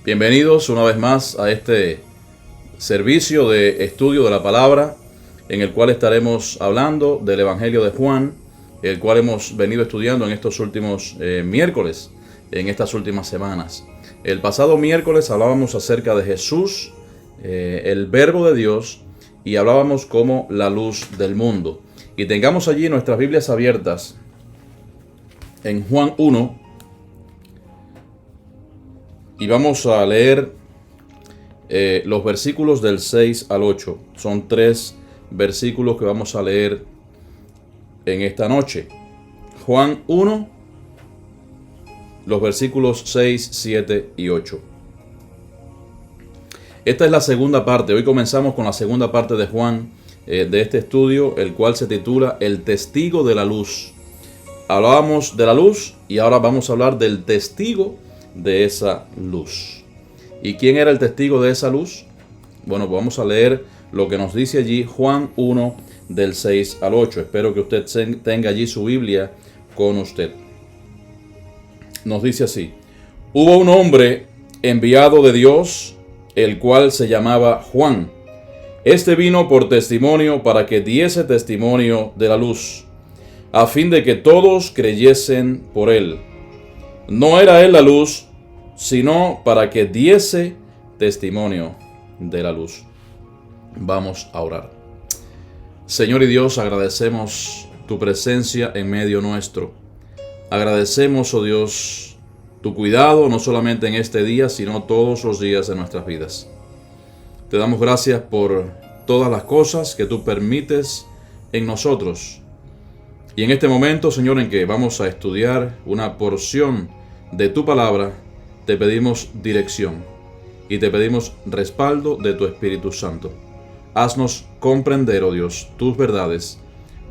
Bienvenidos una vez más a este servicio de estudio de la palabra, en el cual estaremos hablando del Evangelio de Juan, el cual hemos venido estudiando en estos últimos miércoles, en estas últimas semanas. El pasado miércoles hablábamos acerca de Jesús, el Verbo de Dios, y hablábamos como la luz del mundo. Y tengamos allí nuestras Biblias abiertas en Juan 1, y vamos a leer los versículos del 6 al 8. Son 3 versículos que vamos a leer en esta noche. Juan 1, los versículos 6, 7 y 8. Esta es la segunda parte. Hoy comenzamos con la segunda parte de Juan, de este estudio, el cual se titula El testigo de la luz. Hablábamos de la luz y ahora vamos a hablar del testigo de esa luz. ¿Y quién era el testigo de esa luz? Bueno, pues vamos a leer lo que nos dice allí Juan 1 del 6 al 8. Espero que usted tenga allí su Biblia con usted. Nos dice así: hubo un hombre enviado de Dios, el cual se llamaba Juan. Este vino por testimonio para que diese testimonio de la luz, a fin de que todos creyesen por él. No era él la luz, sino para que diese testimonio de la luz. Vamos a orar. Señor y Dios, agradecemos tu presencia en medio nuestro. Agradecemos, oh Dios, tu cuidado, no solamente en este día, sino todos los días de nuestras vidas. Te damos gracias por todas las cosas que tú permites en nosotros. Y en este momento, Señor, en que vamos a estudiar una porción de tu palabra, te pedimos dirección y te pedimos respaldo de tu Espíritu Santo. Haznos comprender, oh Dios, tus verdades,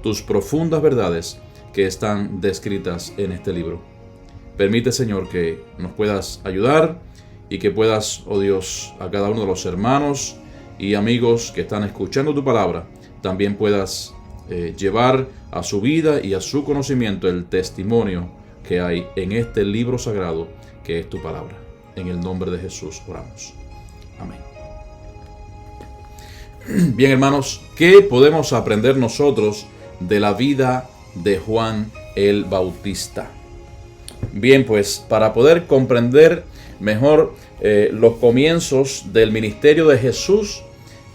tus profundas verdades que están descritas en este libro. Permite, Señor, que nos puedas ayudar y que puedas, oh Dios, a cada uno de los hermanos y amigos que están escuchando tu palabra, también puedas llevar a su vida y a su conocimiento el testimonio que hay en este libro sagrado que es tu palabra. En el nombre de Jesús oramos. Amén. Bien, hermanos, ¿qué podemos aprender nosotros de la vida de Juan el Bautista? Bien, pues para poder comprender mejor los comienzos del ministerio de Jesús,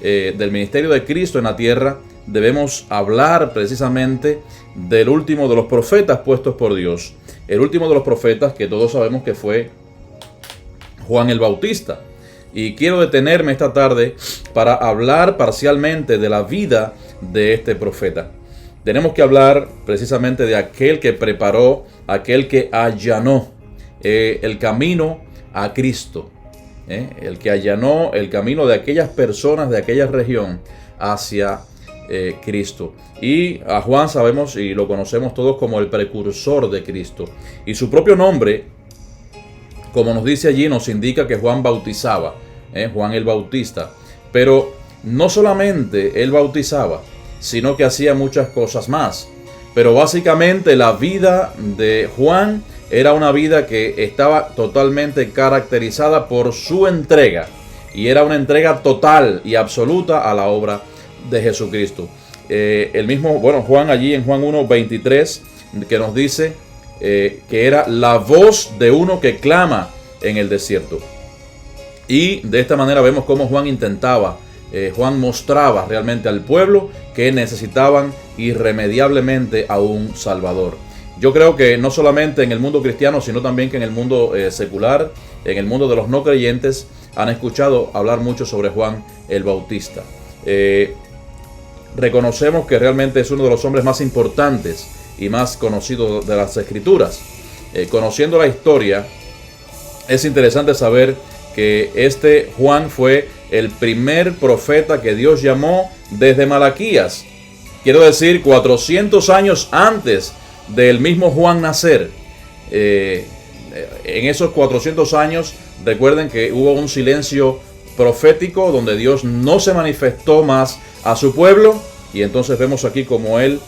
del ministerio de Cristo en la tierra, debemos hablar precisamente del último de los profetas puestos por Dios. El último de los profetas que todos sabemos que fue Juan el Bautista. Y quiero detenerme esta tarde para hablar parcialmente de la vida de este profeta. Tenemos que hablar precisamente de aquel que preparó, aquel que allanó el camino a Cristo. El que allanó el camino de aquellas personas de aquella región hacia Cristo. Y a Juan sabemos y lo conocemos todos como el precursor de Cristo. Y su propio nombre, como nos dice allí, nos indica que Juan bautizaba, Juan el Bautista. Pero no solamente él bautizaba, sino que hacía muchas cosas más. Pero básicamente la vida de Juan era una vida que estaba totalmente caracterizada por su entrega. Y era una entrega total y absoluta a la obra de Jesucristo. El mismo, Juan allí en Juan 1:23, que nos dice que era la voz de uno que clama en el desierto. Y de esta manera vemos cómo Juan Juan mostraba realmente al pueblo que necesitaban irremediablemente a un Salvador. Yo creo que no solamente en el mundo cristiano, sino también que en el mundo secular, en el mundo de los no creyentes, han escuchado hablar mucho sobre Juan el Bautista. Reconocemos que realmente es uno de los hombres más importantes y más conocidos de las Escrituras. Conociendo la historia, es interesante saber que este Juan fue el primer profeta que Dios llamó desde Malaquías. Quiero decir, 400 años antes del mismo Juan nacer. En esos 400 años, recuerden que hubo un silencio profético donde Dios no se manifestó más a su pueblo, y entonces vemos aquí como él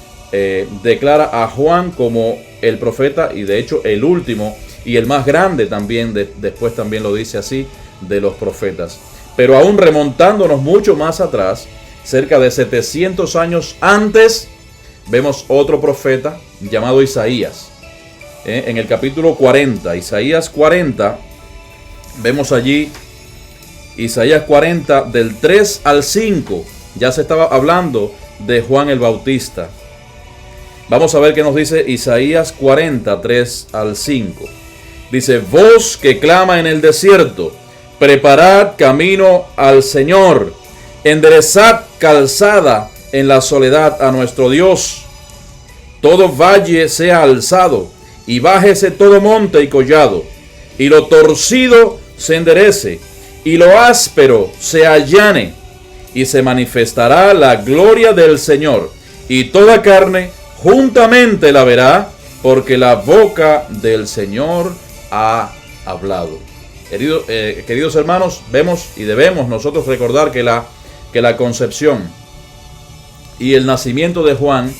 declara a Juan como el profeta, y de hecho el último y el más grande también, después también lo dice así, de los profetas. Pero aún remontándonos mucho más atrás, cerca de 700 años antes, vemos otro profeta llamado Isaías. En el capítulo 40, Isaías 40, vemos allí Isaías 40 del 3 al 5, ya se estaba hablando de Juan el Bautista. Vamos a ver qué nos dice Isaías 40, 3 al 5. Dice: voz que clama en el desierto, preparad camino al Señor, enderezad calzada en la soledad a nuestro Dios. Todo valle sea alzado, y bájese todo monte y collado, y lo torcido se enderece, y lo áspero se allane, y se manifestará la gloria del Señor, y toda carne juntamente la verá, porque la boca del Señor ha hablado. Queridos hermanos, vemos y debemos nosotros recordar que la concepción y el nacimiento de Juan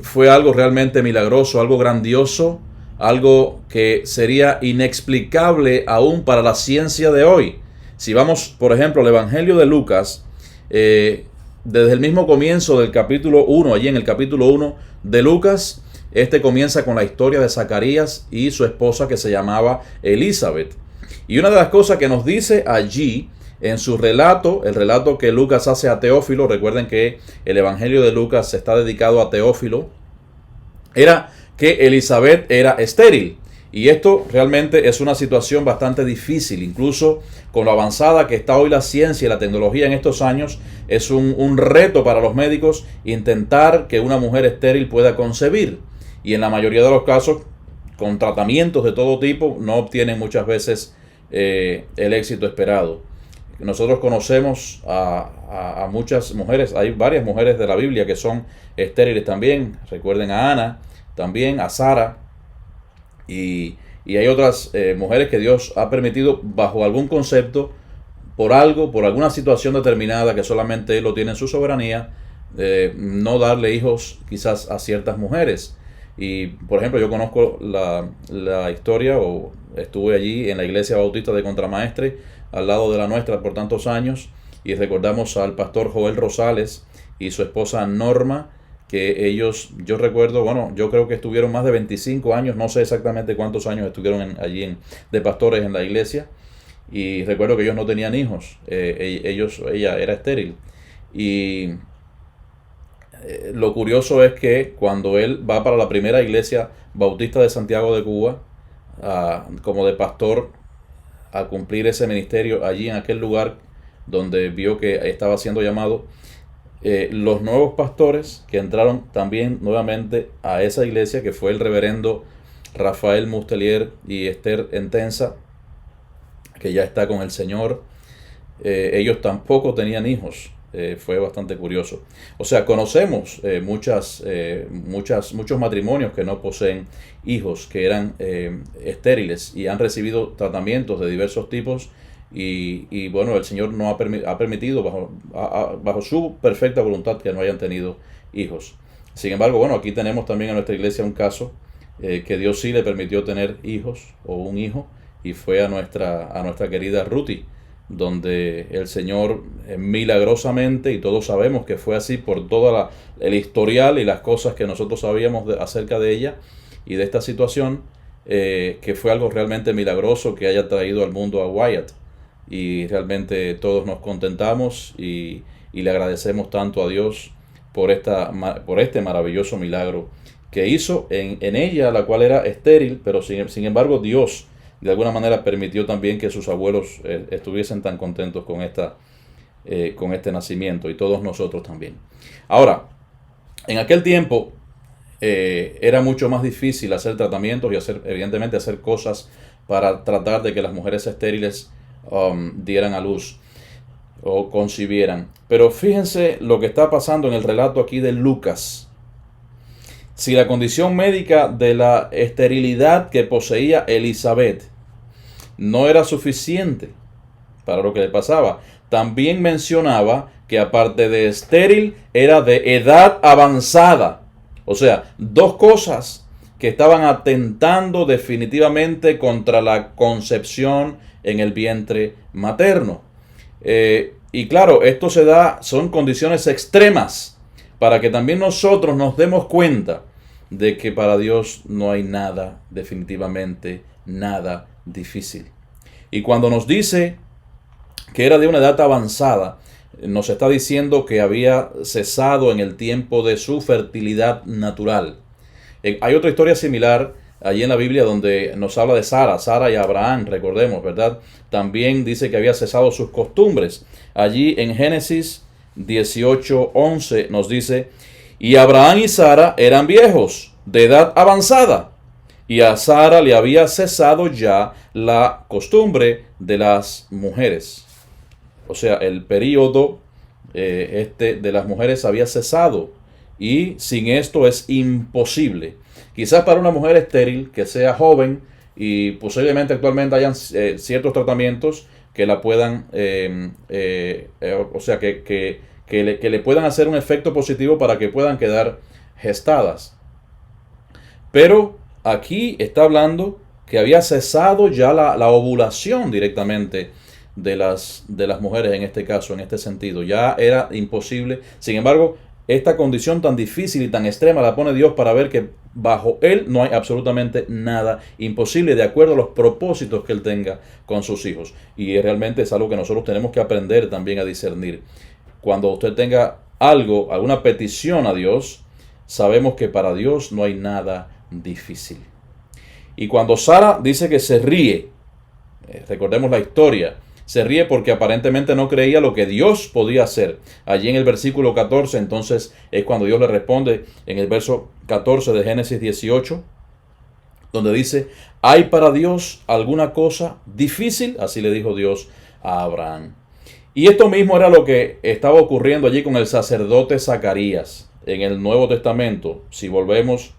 fue algo realmente milagroso, algo grandioso, algo que sería inexplicable aún para la ciencia de hoy. Si vamos, por ejemplo, al Evangelio de Lucas, desde el mismo comienzo del capítulo 1, allí en el capítulo 1 de Lucas, este comienza con la historia de Zacarías y su esposa que se llamaba Elizabeth. Y una de las cosas que nos dice allí en su relato, el relato que Lucas hace a Teófilo, recuerden que el Evangelio de Lucas está dedicado a Teófilo, era que Elizabeth era estéril. Y esto realmente es una situación bastante difícil, incluso con lo avanzada que está hoy la ciencia y la tecnología en estos años, es un reto para los médicos intentar que una mujer estéril pueda concebir. Y en la mayoría de los casos, con tratamientos de todo tipo, no obtienen muchas veces el éxito esperado. Nosotros conocemos a muchas mujeres, hay varias mujeres de la Biblia que son estériles también. Recuerden a Ana, también a Sara, y hay otras mujeres que Dios ha permitido bajo algún concepto, por alguna situación determinada que solamente Él lo tiene en su soberanía, no darle hijos quizás a ciertas mujeres. Y por ejemplo, yo conozco la historia, o estuve allí en la iglesia bautista de Contramaestre, al lado de la nuestra por tantos años, y recordamos al pastor Joel Rosales y su esposa Norma, que ellos, yo recuerdo, yo creo que estuvieron más de 25 años, no sé exactamente cuántos años estuvieron allí de pastores en la iglesia, y recuerdo que ellos no tenían hijos, ella era estéril. Y lo curioso es que cuando él va para la primera iglesia bautista de Santiago de Cuba, como de pastor, a cumplir ese ministerio allí en aquel lugar donde vio que estaba siendo llamado, los nuevos pastores que entraron también nuevamente a esa iglesia, que fue el reverendo Rafael Mustelier y Esther Entensa, que ya está con el Señor, ellos tampoco tenían hijos. Fue bastante curioso. O sea, conocemos muchos matrimonios que no poseen hijos, que eran estériles y han recibido tratamientos de diversos tipos, y bueno, el Señor no ha permitido bajo su perfecta voluntad que no hayan tenido hijos. Sin embargo, aquí tenemos también en nuestra iglesia un caso que Dios sí le permitió tener hijos o un hijo, y fue a nuestra querida Ruthie, donde el Señor milagrosamente, y todos sabemos que fue así por todo el historial y las cosas que nosotros sabíamos acerca de ella y de esta situación, que fue algo realmente milagroso que haya traído al mundo a Wyatt, y realmente todos nos contentamos y le agradecemos tanto a Dios por este maravilloso milagro que hizo en ella, la cual era estéril, pero sin embargo Dios de alguna manera permitió también que sus abuelos estuviesen tan contentos con este nacimiento, y todos nosotros también. Ahora, en aquel tiempo era mucho más difícil hacer tratamientos y evidentemente hacer cosas para tratar de que las mujeres estériles dieran a luz o concibieran. Pero fíjense lo que está pasando en el relato aquí de Lucas. Si la condición médica de la esterilidad que poseía Elizabeth no era suficiente para lo que le pasaba, también mencionaba que aparte de estéril era de edad avanzada. O sea, dos cosas que estaban atentando definitivamente contra la concepción en el vientre materno. Y claro, esto se da, son condiciones extremas para que también nosotros nos demos cuenta de que para Dios no hay nada, definitivamente nada difícil. Y cuando nos dice que era de una edad avanzada, nos está diciendo que había cesado en el tiempo de su fertilidad natural. Hay otra historia similar allí en la Biblia donde nos habla de Sara y Abraham, recordemos, ¿verdad? También dice que había cesado sus costumbres. Allí en Génesis 18:11 nos dice: y Abraham y Sara eran viejos, de edad avanzada, y a Sara le había cesado ya la costumbre de las mujeres. O sea, el período de las mujeres había cesado, y sin esto es imposible. Quizás para una mujer estéril que sea joven, y posiblemente actualmente hayan ciertos tratamientos que la puedan, o sea, que le puedan hacer un efecto positivo para que puedan quedar gestadas. Pero aquí está hablando que había cesado ya la ovulación directamente de las mujeres en este caso, en este sentido. Ya era imposible. Sin embargo, esta condición tan difícil y tan extrema la pone Dios para ver que bajo Él no hay absolutamente nada imposible, de acuerdo a los propósitos que Él tenga con sus hijos. Y realmente es algo que nosotros tenemos que aprender también a discernir. Cuando usted tenga algo, alguna petición a Dios, sabemos que para Dios no hay nada difícil. Y cuando Sara dice que se ríe, recordemos la historia, se ríe porque aparentemente no creía lo que Dios podía hacer. Allí en el versículo 14, entonces, es cuando Dios le responde en el verso 14 de Génesis 18, donde dice: ¿hay para Dios alguna cosa difícil? Así le dijo Dios a Abraham. Y esto mismo era lo que estaba ocurriendo allí con el sacerdote Zacarías en el Nuevo Testamento. Si volvemos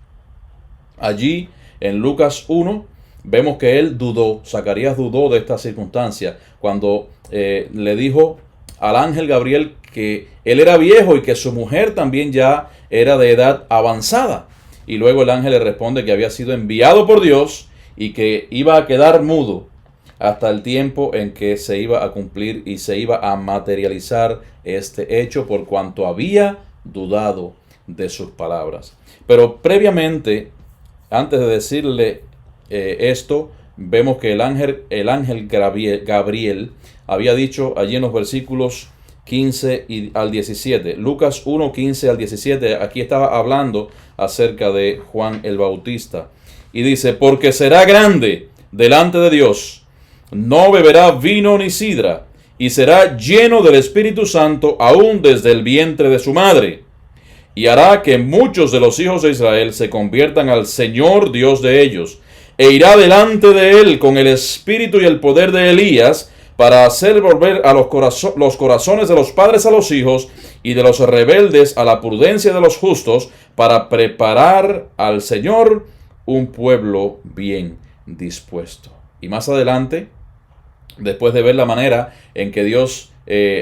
allí en Lucas 1, vemos que él dudó, Zacarías dudó de esta circunstancia cuando le dijo al ángel Gabriel que él era viejo y que su mujer también ya era de edad avanzada. Y luego el ángel le responde que había sido enviado por Dios y que iba a quedar mudo hasta el tiempo en que se iba a cumplir y se iba a materializar este hecho, por cuanto había dudado de sus palabras. Pero previamente, antes de decirle esto, vemos que el ángel Gabriel había dicho allí en los versículos 15 al 17. Lucas 1, 15 al 17, aquí estaba hablando acerca de Juan el Bautista. Y dice: porque será grande delante de Dios, no beberá vino ni sidra, y será lleno del Espíritu Santo aún desde el vientre de su madre. Y hará que muchos de los hijos de Israel se conviertan al Señor Dios de ellos, e irá delante de él con el espíritu y el poder de Elías, para hacer volver a los corazones de los padres a los hijos, y de los rebeldes a la prudencia de los justos, para preparar al Señor un pueblo bien dispuesto. Y más adelante, después de ver la manera en que Dios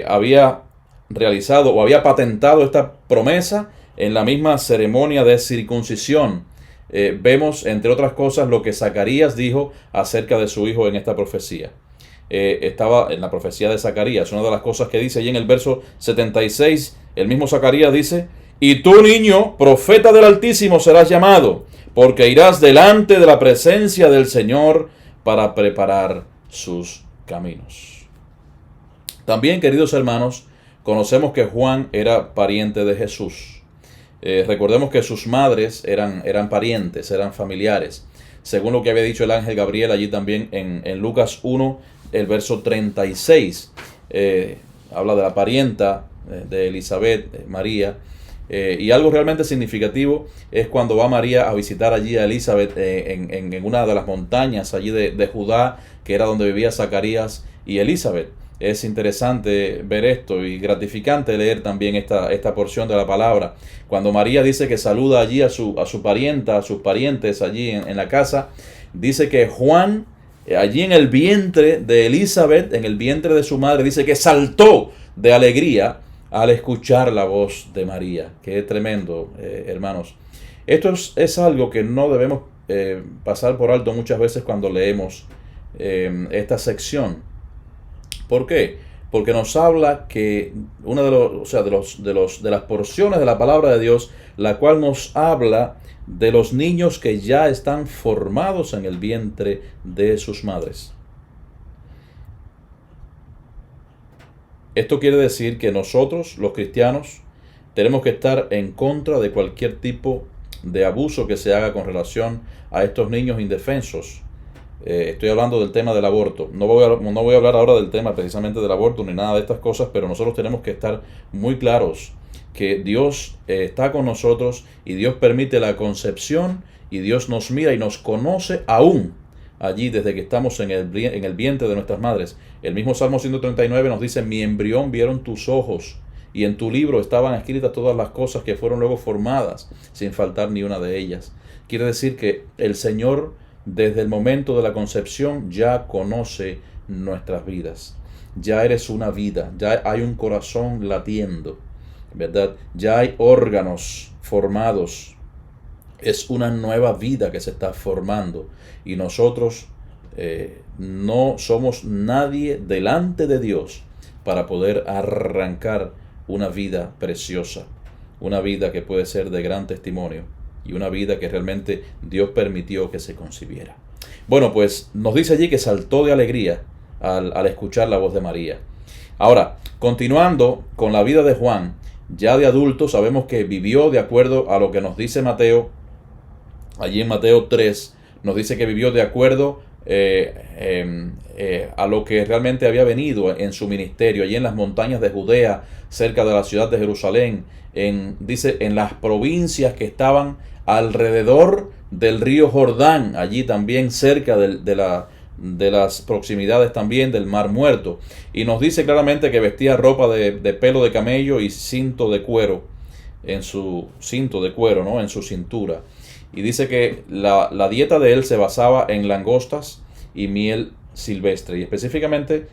había realizado o había patentado esta promesa en la misma ceremonia de circuncisión, vemos, entre otras cosas, lo que Zacarías dijo acerca de su hijo en esta profecía. Estaba en la profecía de Zacarías. Una de las cosas que dice allí en el verso 76, el mismo Zacarías dice: y tú, niño, profeta del Altísimo serás llamado, porque irás delante de la presencia del Señor para preparar sus caminos. También, queridos hermanos, conocemos que Juan era pariente de Jesús. Recordemos que sus madres eran parientes, eran familiares. Según lo que había dicho el ángel Gabriel allí también en Lucas 1, el verso 36, habla de la parienta de Elizabeth, María. Y algo realmente significativo es cuando va María a visitar allí a Elizabeth en una de las montañas allí de Judá, que era donde vivía Zacarías y Elizabeth. Es interesante ver esto y gratificante leer también esta porción de la palabra. Cuando María dice que saluda allí a su parienta, a sus parientes allí en la casa, dice que Juan, allí en el vientre de Elizabeth, en el vientre de su madre, dice que saltó de alegría al escuchar la voz de María. Qué tremendo, hermanos. Esto es algo que no debemos pasar por alto muchas veces cuando leemos esta sección. ¿Por qué? Porque nos habla que una de las porciones de la palabra de Dios, la cual nos habla de los niños que ya están formados en el vientre de sus madres. Esto quiere decir que nosotros, los cristianos, tenemos que estar en contra de cualquier tipo de abuso que se haga con relación a estos niños indefensos. Estoy hablando del tema del aborto. No voy a hablar ahora del tema precisamente del aborto ni nada de estas cosas, pero nosotros tenemos que estar muy claros que Dios está con nosotros y Dios permite la concepción y Dios nos mira y nos conoce aún allí desde que estamos en el vientre de nuestras madres. El mismo Salmo 139 nos dice: mi embrión vieron tus ojos, y en tu libro estaban escritas todas las cosas que fueron luego formadas, sin faltar ni una de ellas. Quiere decir que el Señor, desde el momento de la concepción, ya conoce nuestras vidas. Ya eres una vida, ya hay un corazón latiendo, ¿verdad? Ya hay órganos formados. Es una nueva vida que se está formando. Y nosotros no somos nadie delante de Dios para poder arrancar una vida preciosa, una vida que puede ser de gran testimonio y una vida que realmente Dios permitió que se concibiera. Bueno, pues nos dice allí que saltó de alegría al escuchar la voz de María. Ahora, continuando con la vida de Juan, ya de adulto, sabemos que vivió de acuerdo a lo que nos dice Mateo. Allí en Mateo 3 nos dice que vivió de acuerdo a lo que realmente había venido en su ministerio, allí en las montañas de Judea, cerca de la ciudad de Jerusalén, dice en las provincias que estaban alrededor del río Jordán, allí también cerca de las proximidades también del Mar Muerto. Y nos dice claramente que vestía ropa de pelo de camello y cinto de cuero, en su cintura. Y dice que la dieta de él se basaba en langostas y miel silvestre. Y específicamente,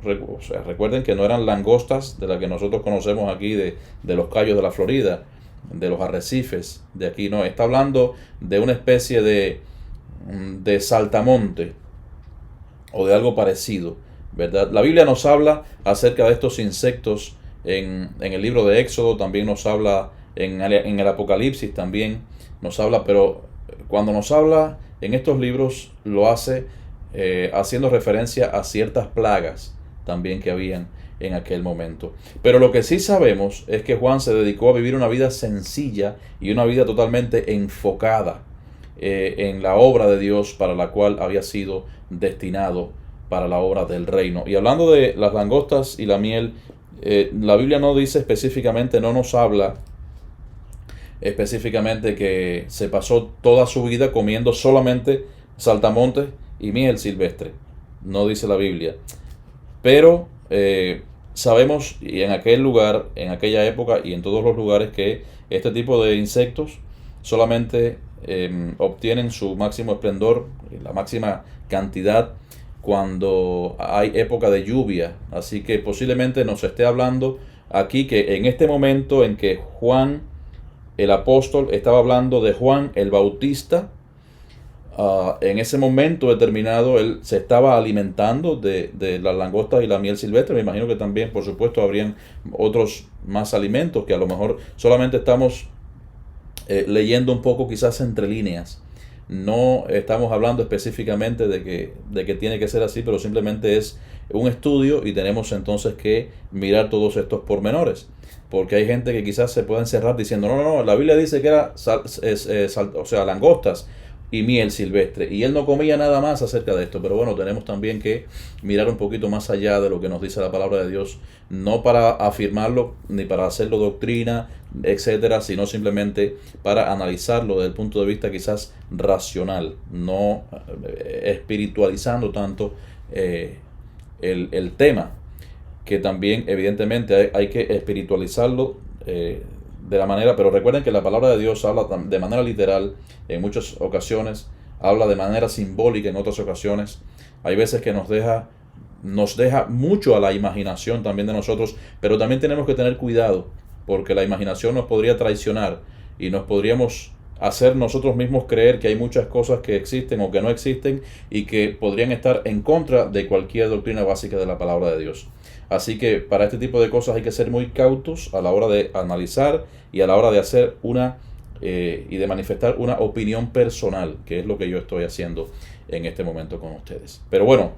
recuerden que no eran langostas de las que nosotros conocemos aquí de los cayos de la Florida, de los arrecifes de aquí. No, está hablando de una especie de saltamonte o de algo parecido, ¿verdad? La Biblia nos habla acerca de estos insectos en el libro de Éxodo, también nos habla en el Apocalipsis, también nos habla, pero cuando nos habla en estos libros lo hace haciendo referencia a ciertas plagas también que habían en aquel momento. Pero lo que sí sabemos es que Juan se dedicó a vivir una vida sencilla y una vida totalmente enfocada en la obra de Dios para la cual había sido destinado para la obra del reino. Y hablando de las langostas y la miel, la Biblia no dice específicamente, no nos habla específicamente que se pasó toda su vida comiendo solamente saltamontes y miel silvestre. No dice la Biblia. Pero sabemos, y en aquel lugar, en aquella época y en todos los lugares, que este tipo de insectos solamente obtienen su máximo esplendor, la máxima cantidad, cuando hay época de lluvia. Así que posiblemente nos esté hablando aquí que en este momento en que Juan el apóstol estaba hablando de Juan el Bautista, en ese momento determinado él se estaba alimentando de las langostas y la miel silvestre. Me imagino que también, por supuesto, habrían otros más alimentos que a lo mejor solamente estamos leyendo un poco quizás entre líneas. No estamos hablando específicamente de que tiene que ser así, pero simplemente es un estudio y tenemos entonces que mirar todos estos pormenores. Porque hay gente que quizás se puede encerrar diciendo, no, la Biblia dice que era langostas y miel silvestre. Y él no comía nada más acerca de esto. Pero bueno, tenemos también que mirar un poquito más allá de lo que nos dice la palabra de Dios. No para afirmarlo, ni para hacerlo doctrina, etcétera, sino simplemente para analizarlo desde el punto de vista quizás racional. No espiritualizando tanto el tema, que también evidentemente hay que espiritualizarlo de la manera, pero recuerden que la palabra de Dios habla de manera literal en muchas ocasiones, habla de manera simbólica en otras ocasiones. Hay veces que nos deja mucho a la imaginación también de nosotros, pero también tenemos que tener cuidado, porque la imaginación nos podría traicionar y nos podríamos hacer nosotros mismos creer que hay muchas cosas que existen o que no existen y que podrían estar en contra de cualquier doctrina básica de la palabra de Dios. Así que para este tipo de cosas hay que ser muy cautos a la hora de analizar y a la hora de hacer y de manifestar una opinión personal, que es lo que yo estoy haciendo en este momento con ustedes. Pero bueno,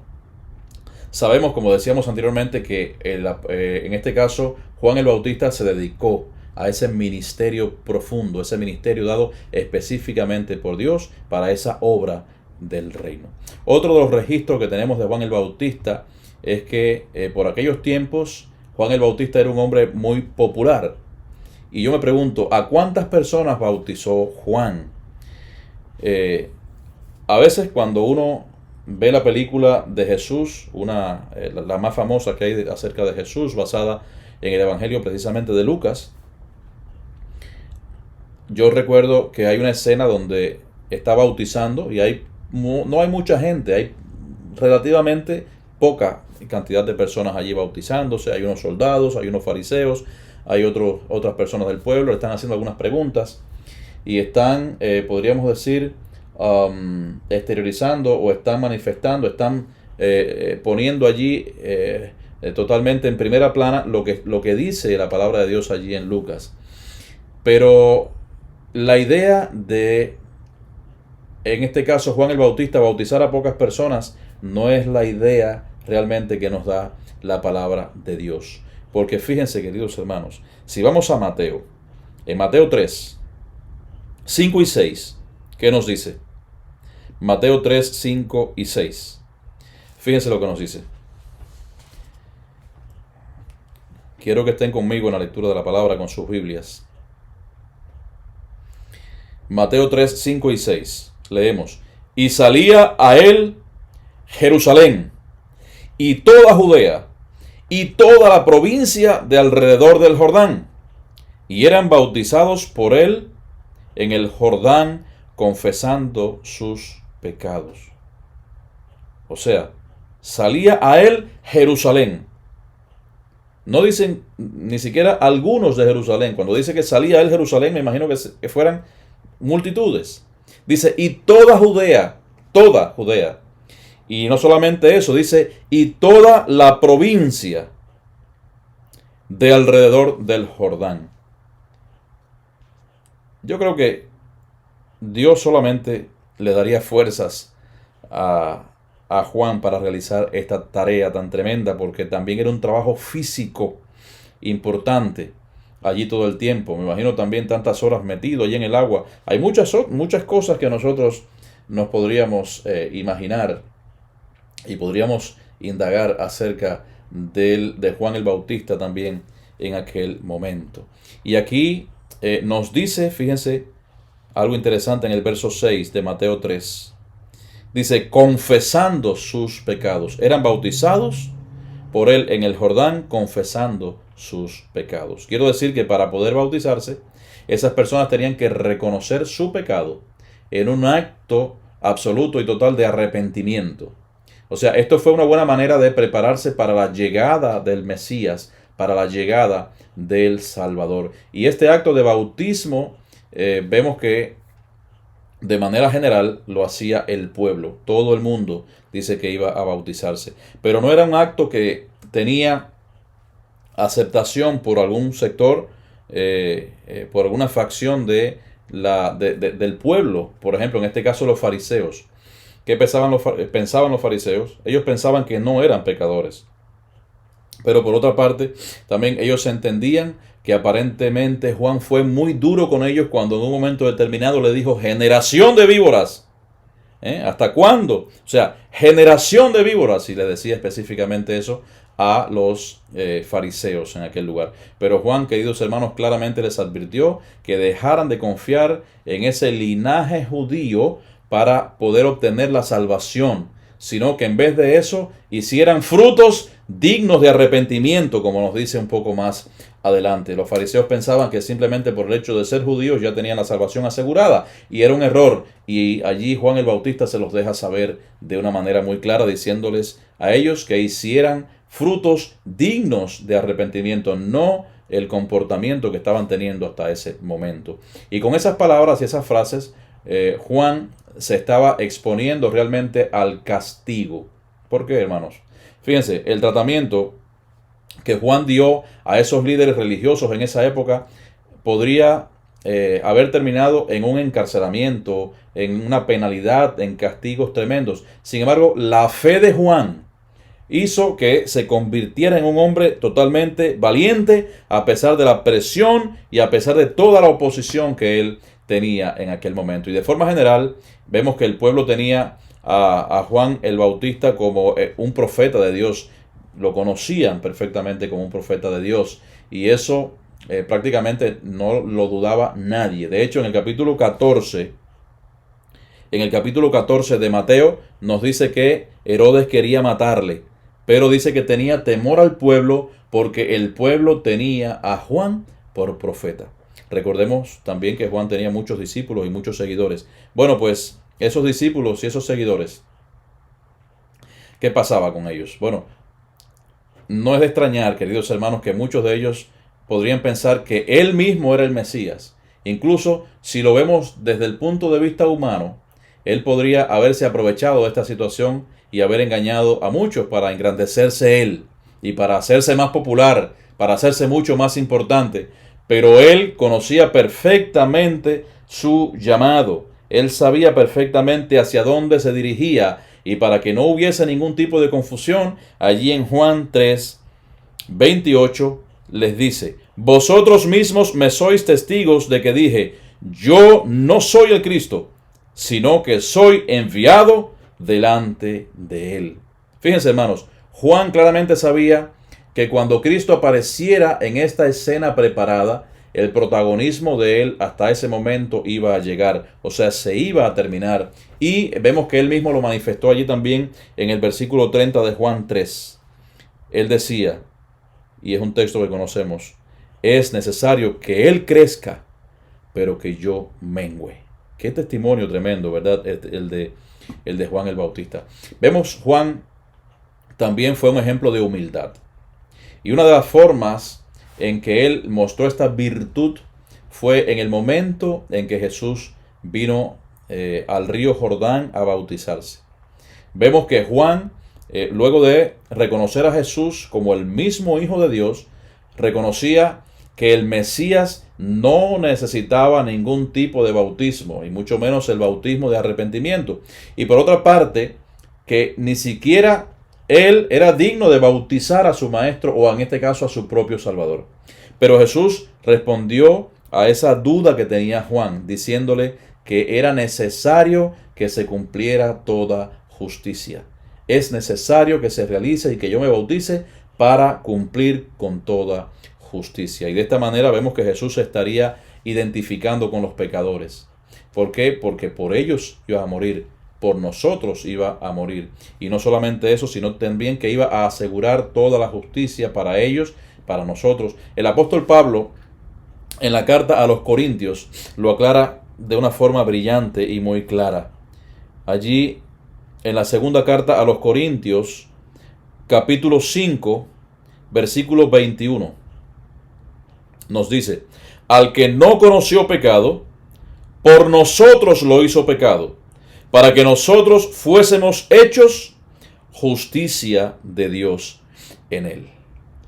sabemos, como decíamos anteriormente, que en este caso Juan el Bautista se dedicó a ese ministerio profundo, ese ministerio dado específicamente por Dios para esa obra del reino. Otro de los registros que tenemos de Juan el Bautista es que por aquellos tiempos Juan el Bautista era un hombre muy popular. Y yo me pregunto, ¿a cuántas personas bautizó Juan? A veces cuando uno ve la película de Jesús, la más famosa que hay acerca de Jesús, basada en el Evangelio precisamente de Lucas, yo recuerdo que hay una escena donde está bautizando y no hay mucha gente, hay relativamente poca cantidad de personas allí bautizándose. Hay unos soldados, hay unos fariseos, hay otras personas del pueblo, le están haciendo algunas preguntas y están, podríamos decir, exteriorizando o están manifestando, están poniendo allí totalmente en primera plana lo que dice la palabra de Dios allí en Lucas. Pero la idea de, en este caso, Juan el Bautista bautizar a pocas personas no es la idea realmente que nos da la palabra de Dios. Porque fíjense, queridos hermanos, si vamos a Mateo, en Mateo 3, 5 y 6, ¿qué nos dice? Mateo 3, 5 y 6. Fíjense lo que nos dice. Quiero que estén conmigo en la lectura de la palabra con sus Biblias. Mateo 3, 5 y 6. Leemos. Y salía a él Jerusalén y toda Judea y toda la provincia de alrededor del Jordán, y eran bautizados por él en el Jordán, confesando sus pecados. O sea, salía a él Jerusalén. No dicen ni siquiera algunos de Jerusalén. Cuando dice que salía a él Jerusalén, me imagino que fueran multitudes. Dice, y toda Judea. Y no solamente eso, dice, y toda la provincia de alrededor del Jordán. Yo creo que Dios solamente le daría fuerzas a Juan para realizar esta tarea tan tremenda, porque también era un trabajo físico importante allí todo el tiempo. Me imagino también tantas horas metido allí en el agua. Hay muchas cosas que nosotros nos podríamos imaginar y podríamos indagar acerca de Juan el Bautista también en aquel momento. Y aquí nos dice, fíjense, algo interesante en el verso 6 de Mateo 3. Dice, confesando sus pecados. Eran bautizados por él en el Jordán, confesando sus pecados. Quiero decir que para poder bautizarse, esas personas tenían que reconocer su pecado en un acto absoluto y total de arrepentimiento. O sea, esto fue una buena manera de prepararse para la llegada del Mesías, para la llegada del Salvador. Y este acto de bautismo, vemos que de manera general lo hacía el pueblo. Todo el mundo dice que iba a bautizarse. Pero no era un acto que tenía aceptación por algún sector, por alguna facción del pueblo. Por ejemplo, en este caso los fariseos. ¿Qué pensaban los fariseos? Ellos pensaban que no eran pecadores. Pero por otra parte, también ellos entendían que aparentemente Juan fue muy duro con ellos cuando en un momento determinado le dijo, generación de víboras. ¿Hasta cuándo? O sea, generación de víboras. Y le decía específicamente eso a los fariseos en aquel lugar. Pero Juan, queridos hermanos, claramente les advirtió que dejaran de confiar en ese linaje judío para poder obtener la salvación, sino que en vez de eso hicieran frutos dignos de arrepentimiento, como nos dice un poco más adelante. Los fariseos pensaban que simplemente por el hecho de ser judíos ya tenían la salvación asegurada, y era un error, y allí Juan el Bautista se los deja saber de una manera muy clara, diciéndoles a ellos que hicieran frutos dignos de arrepentimiento, no el comportamiento que estaban teniendo hasta ese momento. Y con esas palabras y esas frases, Juan se estaba exponiendo realmente al castigo. ¿Por qué, hermanos? Fíjense, el tratamiento que Juan dio a esos líderes religiosos en esa época podría haber terminado en un encarcelamiento, en una penalidad, en castigos tremendos. Sin embargo, la fe de Juan hizo que se convirtiera en un hombre totalmente valiente a pesar de la presión y a pesar de toda la oposición que él tenía en aquel momento. Y de forma general, vemos que el pueblo tenía a Juan el Bautista como un profeta de Dios. Lo conocían perfectamente como un profeta de Dios. Y eso prácticamente no lo dudaba nadie. De hecho, en el capítulo 14 de Mateo nos dice que Herodes quería matarle, pero dice que tenía temor al pueblo porque el pueblo tenía a Juan por profeta. Recordemos también que Juan tenía muchos discípulos y muchos seguidores. Bueno, pues esos discípulos y esos seguidores, ¿qué pasaba con ellos? Bueno, no es de extrañar, queridos hermanos, que muchos de ellos podrían pensar que él mismo era el Mesías. Incluso si lo vemos desde el punto de vista humano, él podría haberse aprovechado de esta situación y haber engañado a muchos para engrandecerse él y para hacerse más popular, para hacerse mucho más importante. Pero él conocía perfectamente su llamado. Él sabía perfectamente hacia dónde se dirigía. Y para que no hubiese ningún tipo de confusión, allí en Juan 3:28 les dice: vosotros mismos me sois testigos de que dije, yo no soy el Cristo, sino que soy enviado delante de él. Fíjense, hermanos, Juan claramente sabía que cuando Cristo apareciera en esta escena preparada, el protagonismo de él hasta ese momento iba a llegar, o sea, se iba a terminar. Y vemos que él mismo lo manifestó allí también en el versículo 30 de Juan 3. Él decía, y es un texto que conocemos, es necesario que él crezca, pero que yo mengüe. Qué testimonio tremendo, ¿verdad? El de Juan el Bautista. Vemos, Juan también fue un ejemplo de humildad. Y una de las formas en que él mostró esta virtud fue en el momento en que Jesús vino al río Jordán a bautizarse. Vemos que Juan, luego de reconocer a Jesús como el mismo Hijo de Dios, reconocía que el Mesías no necesitaba ningún tipo de bautismo, y mucho menos el bautismo de arrepentimiento. Y por otra parte, que ni siquiera él era digno de bautizar a su maestro o en este caso a su propio Salvador. Pero Jesús respondió a esa duda que tenía Juan, diciéndole que era necesario que se cumpliera toda justicia. Es necesario que se realice y que yo me bautice para cumplir con toda justicia. Y de esta manera vemos que Jesús se estaría identificando con los pecadores. ¿Por qué? Porque por ellos iba a morir. Por nosotros iba a morir. Y no solamente eso, sino también que iba a asegurar toda la justicia para ellos, para nosotros. El apóstol Pablo, en la carta a los Corintios, lo aclara de una forma brillante y muy clara. Allí, en la segunda carta a los Corintios, capítulo 5, versículo 21, nos dice: al que no conoció pecado, por nosotros lo hizo pecado, para que nosotros fuésemos hechos justicia de Dios en él.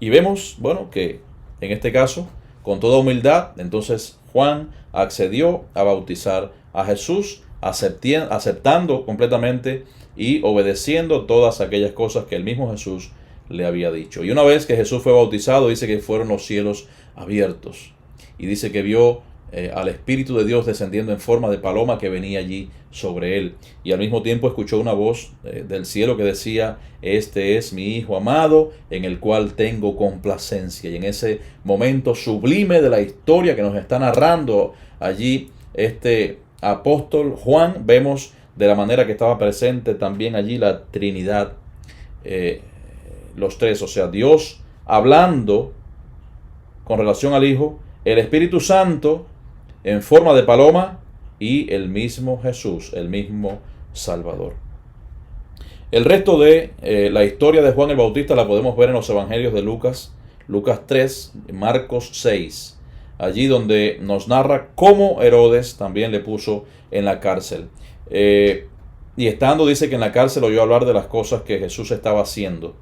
Y vemos, bueno, que en este caso, con toda humildad, entonces Juan accedió a bautizar a Jesús, aceptando completamente y obedeciendo todas aquellas cosas que el mismo Jesús le había dicho. Y una vez que Jesús fue bautizado, dice que fueron los cielos abiertos. Y dice que vio al Espíritu de Dios descendiendo en forma de paloma que venía allí sobre él. Y al mismo tiempo escuchó una voz del cielo que decía: este es mi Hijo amado, en el cual tengo complacencia. Y en ese momento sublime de la historia que nos está narrando allí este apóstol Juan, vemos de la manera que estaba presente también allí la Trinidad, los tres, o sea, Dios hablando con relación al Hijo, el Espíritu Santo en forma de paloma y el mismo Jesús, el mismo Salvador. El resto de la historia de Juan el Bautista la podemos ver en los evangelios de Lucas, Lucas 3, Marcos 6. Allí donde nos narra cómo Herodes también le puso en la cárcel. Y estando, dice que en la cárcel oyó hablar de las cosas que Jesús estaba haciendo.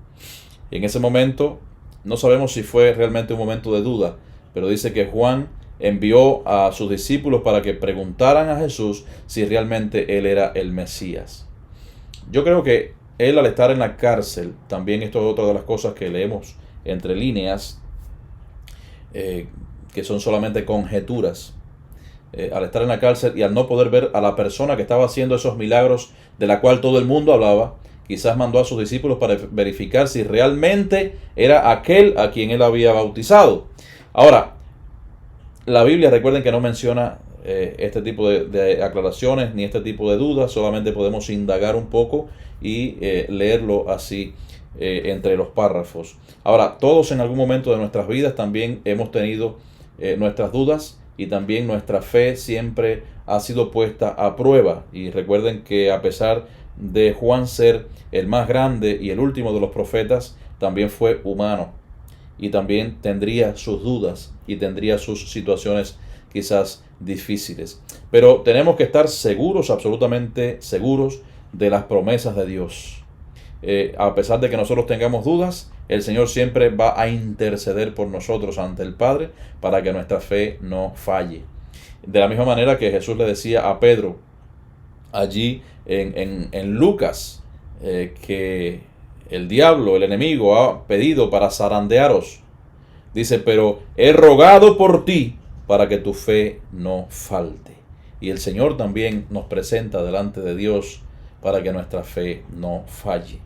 Y en ese momento, no sabemos si fue realmente un momento de duda, pero dice que Juan envió a sus discípulos para que preguntaran a Jesús si realmente él era el Mesías. Yo creo que él, al estar en la cárcel, también esto es otra de las cosas que leemos entre líneas, que son solamente conjeturas. Al estar en la cárcel y al no poder ver a la persona que estaba haciendo esos milagros de la cual todo el mundo hablaba, quizás mandó a sus discípulos para verificar si realmente era aquel a quien él había bautizado. Ahora, la Biblia, recuerden que no menciona este tipo de aclaraciones ni este tipo de dudas, solamente podemos indagar un poco y leerlo así entre los párrafos. Ahora, todos en algún momento de nuestras vidas también hemos tenido nuestras dudas, y también nuestra fe siempre ha sido puesta a prueba. Y recuerden que a pesar de Juan ser el más grande y el último de los profetas, también fue humano y también tendría sus dudas y tendría sus situaciones quizás difíciles. Pero tenemos que estar seguros, absolutamente seguros, de las promesas de Dios. A pesar de que nosotros tengamos dudas, el Señor siempre va a interceder por nosotros ante el Padre para que nuestra fe no falle. De la misma manera que Jesús le decía a Pedro allí en Lucas, que el diablo, el enemigo, ha pedido para zarandearos. Dice, pero he rogado por ti para que tu fe no falte. Y el Señor también nos presenta delante de Dios para que nuestra fe no falle.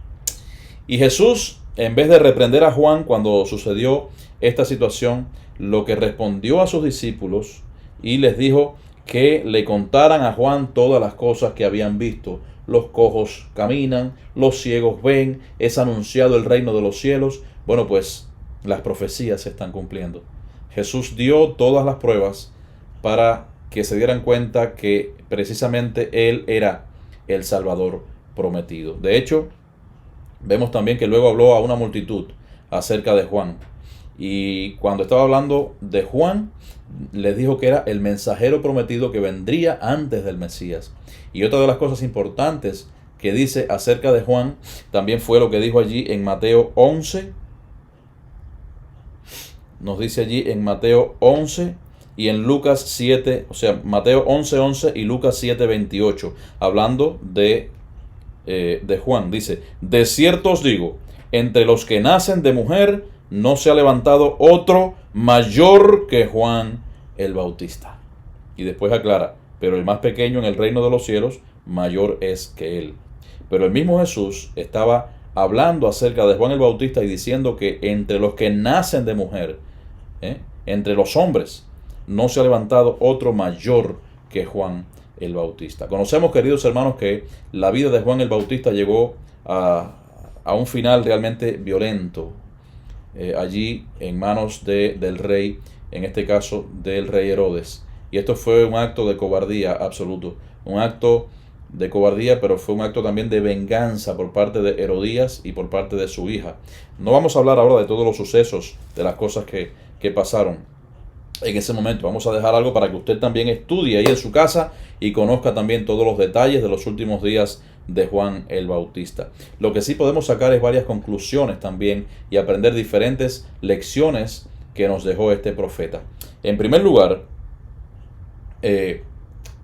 Y Jesús, en vez de reprender a Juan cuando sucedió esta situación, lo que respondió a sus discípulos y les dijo que le contaran a Juan todas las cosas que habían visto. Los cojos caminan, los ciegos ven, es anunciado el reino de los cielos. Bueno, pues las profecías se están cumpliendo. Jesús dio todas las pruebas para que se dieran cuenta que precisamente Él era el Salvador prometido. De hecho, vemos también que luego habló a una multitud acerca de Juan. Y cuando estaba hablando de Juan, les dijo que era el mensajero prometido que vendría antes del Mesías. Y otra de las cosas importantes que dice acerca de Juan, también fue lo que dijo allí en Mateo 11. Nos dice allí en Mateo 11 y en Lucas 7, o sea, Mateo 11:11 y Lucas 7:28, hablando de Juan. Dice, de cierto os digo, entre los que nacen de mujer no se ha levantado otro mayor que Juan el Bautista. Y después aclara, pero el más pequeño en el reino de los cielos mayor es que él. Pero el mismo Jesús estaba hablando acerca de Juan el Bautista y diciendo que entre los que nacen de mujer, entre los hombres, no se ha levantado otro mayor que Juan el Bautista. Conocemos, queridos hermanos, que la vida de Juan el Bautista llegó a un final realmente violento, allí en manos del rey, en este caso del rey Herodes. Y esto fue un acto de cobardía absoluto, un acto de cobardía, pero fue un acto también de venganza por parte de Herodías y por parte de su hija. No vamos a hablar ahora de todos los sucesos, de las cosas que pasaron en ese momento. Vamos a dejar algo para que usted también estudie ahí en su casa y conozca también todos los detalles de los últimos días de Juan el Bautista. Lo que sí podemos sacar es varias conclusiones también y aprender diferentes lecciones que nos dejó este profeta. En primer lugar,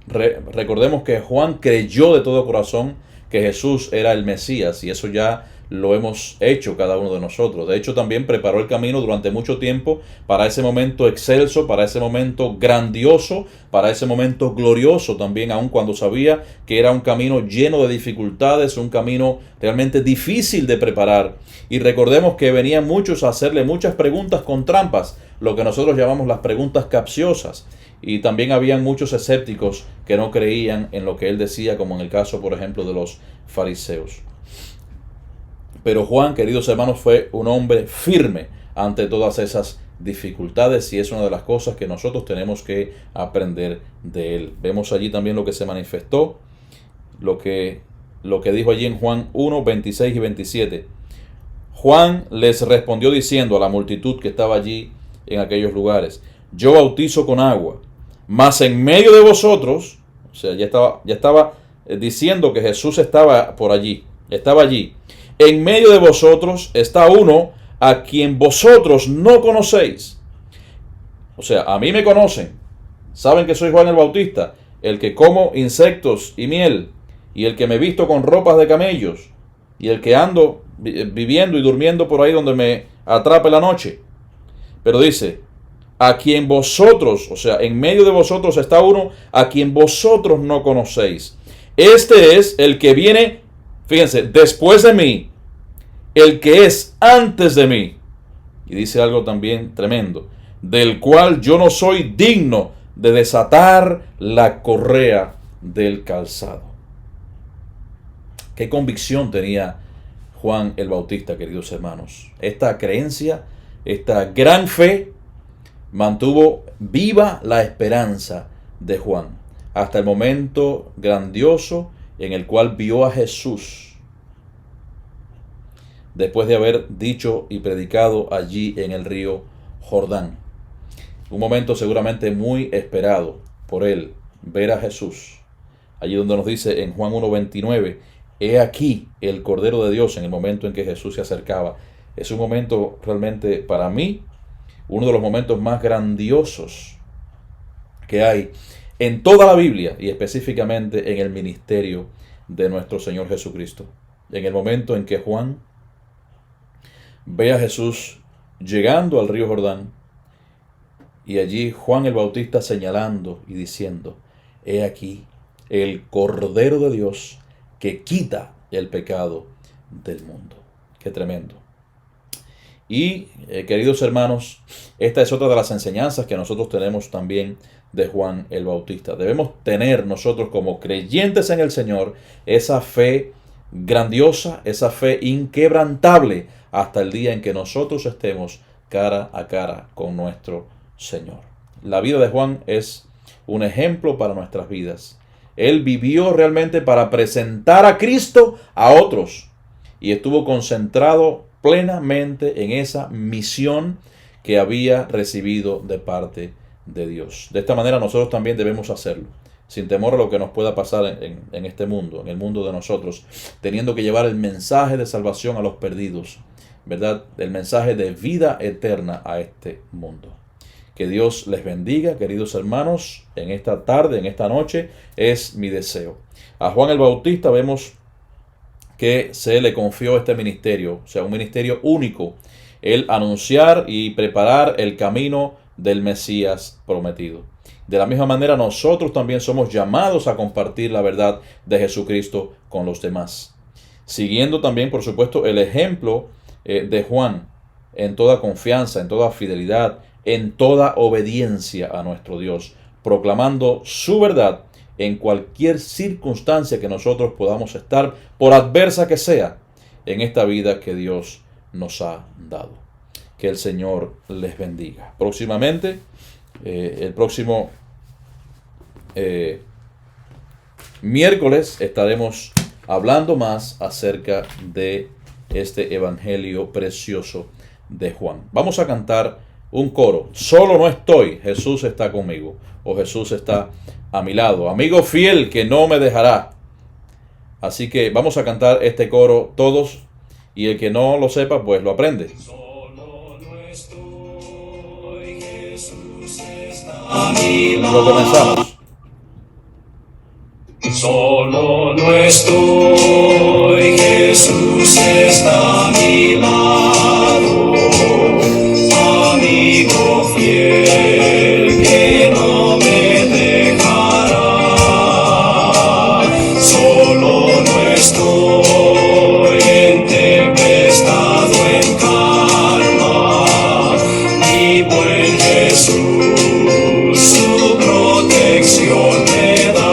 recordemos que Juan creyó de todo corazón que Jesús era el Mesías, y eso ya lo hemos hecho cada uno de nosotros. De hecho, también preparó el camino durante mucho tiempo para ese momento excelso, para ese momento grandioso, para ese momento glorioso también, aun cuando sabía que era un camino lleno de dificultades, un camino realmente difícil de preparar. Y recordemos que venían muchos a hacerle muchas preguntas con trampas, lo que nosotros llamamos las preguntas capciosas. Y también habían muchos escépticos que no creían en lo que él decía, como en el caso, por ejemplo, de los fariseos. Pero Juan, queridos hermanos, fue un hombre firme ante todas esas dificultades, y es una de las cosas que nosotros tenemos que aprender de él. Vemos allí también lo que se manifestó, lo que dijo allí en Juan 1, 26 y 27. Juan les respondió diciendo a la multitud que estaba allí en aquellos lugares: yo bautizo con agua, mas en medio de vosotros, o sea, ya estaba diciendo que Jesús estaba por allí, estaba allí. En medio de vosotros está uno a quien vosotros no conocéis. O sea, a mí me conocen, saben que soy Juan el Bautista, el que como insectos y miel, y el que me visto con ropas de camellos, y el que ando viviendo y durmiendo por ahí donde me atrape la noche. Pero dice, a quien vosotros, o sea, en medio de vosotros está uno a quien vosotros no conocéis. Este es el que viene, fíjense, después de mí, el que es antes de mí. Y dice algo también tremendo, del cual yo no soy digno de desatar la correa del calzado. Qué convicción tenía Juan el Bautista, queridos hermanos. Esta creencia, esta gran fe, mantuvo viva la esperanza de Juan hasta el momento grandioso en el cual vio a Jesús, después de haber dicho y predicado allí en el río Jordán. Un momento seguramente muy esperado por él, ver a Jesús. Allí donde nos dice en Juan 1:29, he aquí el Cordero de Dios, en el momento en que Jesús se acercaba. Es un momento realmente, para mí, uno de los momentos más grandiosos que hay en toda la Biblia y específicamente en el ministerio de nuestro Señor Jesucristo. En el momento en que Juan ve a Jesús llegando al río Jordán, y allí Juan el Bautista señalando y diciendo, he aquí el Cordero de Dios que quita el pecado del mundo. Qué tremendo. Y queridos hermanos, esta es otra de las enseñanzas que nosotros tenemos también de Juan el Bautista. Debemos tener nosotros como creyentes en el Señor esa fe grandiosa, esa fe inquebrantable hasta el día en que nosotros estemos cara a cara con nuestro Señor. La vida de Juan es un ejemplo para nuestras vidas. Él vivió realmente para presentar a Cristo a otros y estuvo concentrado plenamente en esa misión que había recibido de parte de Dios. De esta manera nosotros también debemos hacerlo, sin temor a lo que nos pueda pasar en este mundo, en el mundo de nosotros, teniendo que llevar el mensaje de salvación a los perdidos, ¿verdad? El mensaje de vida eterna a este mundo. Que Dios les bendiga, queridos hermanos, en esta tarde, en esta noche, es mi deseo. A Juan el Bautista vemos que se le confió este ministerio, o sea, un ministerio único, el anunciar y preparar el camino del Mesías prometido. De la misma manera, nosotros también somos llamados a compartir la verdad de Jesucristo con los demás, siguiendo también, por supuesto, el ejemplo de Juan en toda confianza, en toda fidelidad, en toda obediencia a nuestro Dios, proclamando su verdad en cualquier circunstancia que nosotros podamos estar, por adversa que sea, en esta vida que Dios nos ha dado. Que el Señor les bendiga. Próximamente, el próximo miércoles estaremos hablando más acerca de este evangelio precioso de Juan. Vamos a cantar un coro. Solo no estoy, Jesús está conmigo, o Jesús está a mi lado, amigo fiel que no me dejará. Así que vamos a cantar este coro todos, y el que no lo sepa pues lo aprende. Solo no estoy, Jesús está a mi lado. Lo comenzamos. Solo no estoy, Jesús está a mi lado, amigo fiel que no me dejará. Solo no estoy en tempestad o en calma, mi buen Jesús su protección me da.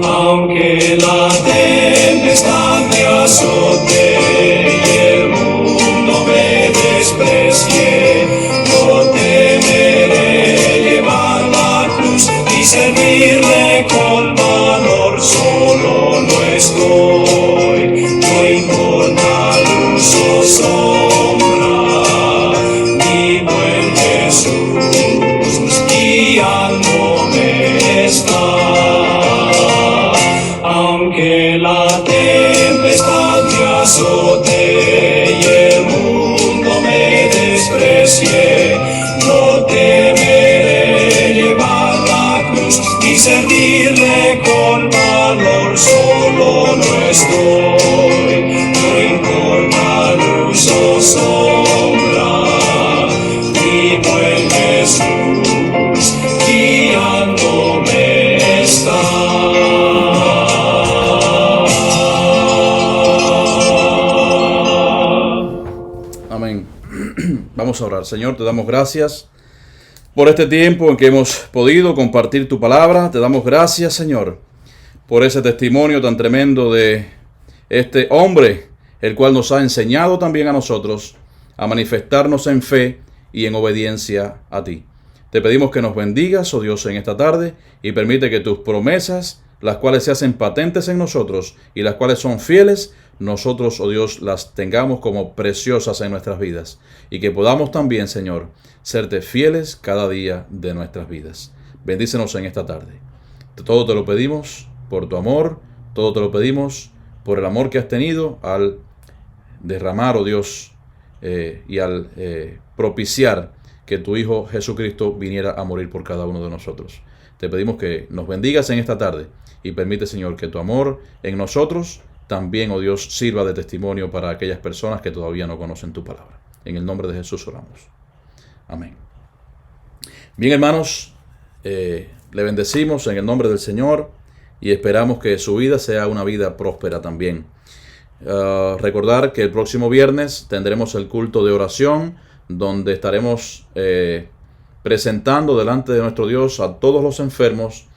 Aunque la tempestad me azote y el mundo me desprecie, no temeré llevar la cruz y servirle con valor. Solo no estoy, no importa sombra, mi buen Jesús, guiándome está. Aunque la tempestad me azote y el mundo me desprecie, no temeré llevar la cruz y servirle con valor. Solo no estoy, no importa luz o sombra, mi buen Jesús guiándome está. Amén. Vamos a orar. Señor, te damos gracias por este tiempo en que hemos podido compartir tu palabra. Te damos gracias, Señor, por ese testimonio tan tremendo de este hombre, el cual nos ha enseñado también a nosotros a manifestarnos en fe y en obediencia a ti. Te pedimos que nos bendigas, oh Dios, en esta tarde y permite que tus promesas, las cuales se hacen patentes en nosotros y las cuales son fieles, nosotros, oh Dios, las tengamos como preciosas en nuestras vidas y que podamos también, Señor, serte fieles cada día de nuestras vidas. Bendícenos en esta tarde. Todo te lo pedimos por tu amor, todo te lo pedimos por el amor que has tenido al derramar, oh Dios, y al propiciar que tu Hijo Jesucristo viniera a morir por cada uno de nosotros. Te pedimos que nos bendigas en esta tarde y permite, Señor, que tu amor en nosotros también, oh Dios, sirva de testimonio para aquellas personas que todavía no conocen tu palabra. En el nombre de Jesús oramos. Amén. Bien, hermanos, le bendecimos en el nombre del Señor y esperamos que su vida sea una vida próspera también. Recordar que el próximo viernes tendremos el culto de oración, donde estaremos presentando delante de nuestro Dios a todos los enfermos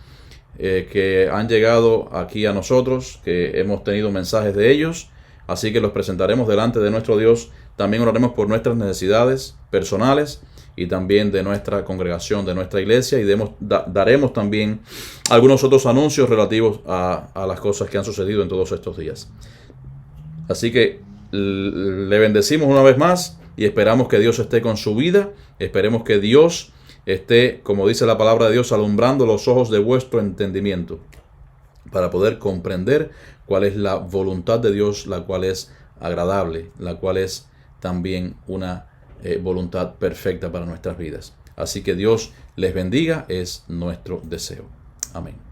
que han llegado aquí a nosotros, que hemos tenido mensajes de ellos, así que los presentaremos delante de nuestro Dios. También oraremos por nuestras necesidades personales y también de nuestra congregación, de nuestra iglesia, y daremos también algunos otros anuncios relativos a las cosas que han sucedido en todos estos días. Así que le bendecimos una vez más y esperamos que Dios esté con su vida. Esperemos que Dios esté, como dice la palabra de Dios, alumbrando los ojos de vuestro entendimiento para poder comprender cuál es la voluntad de Dios, la cual es agradable, la cual es también una voluntad perfecta para nuestras vidas. Así que Dios les bendiga, es nuestro deseo. Amén.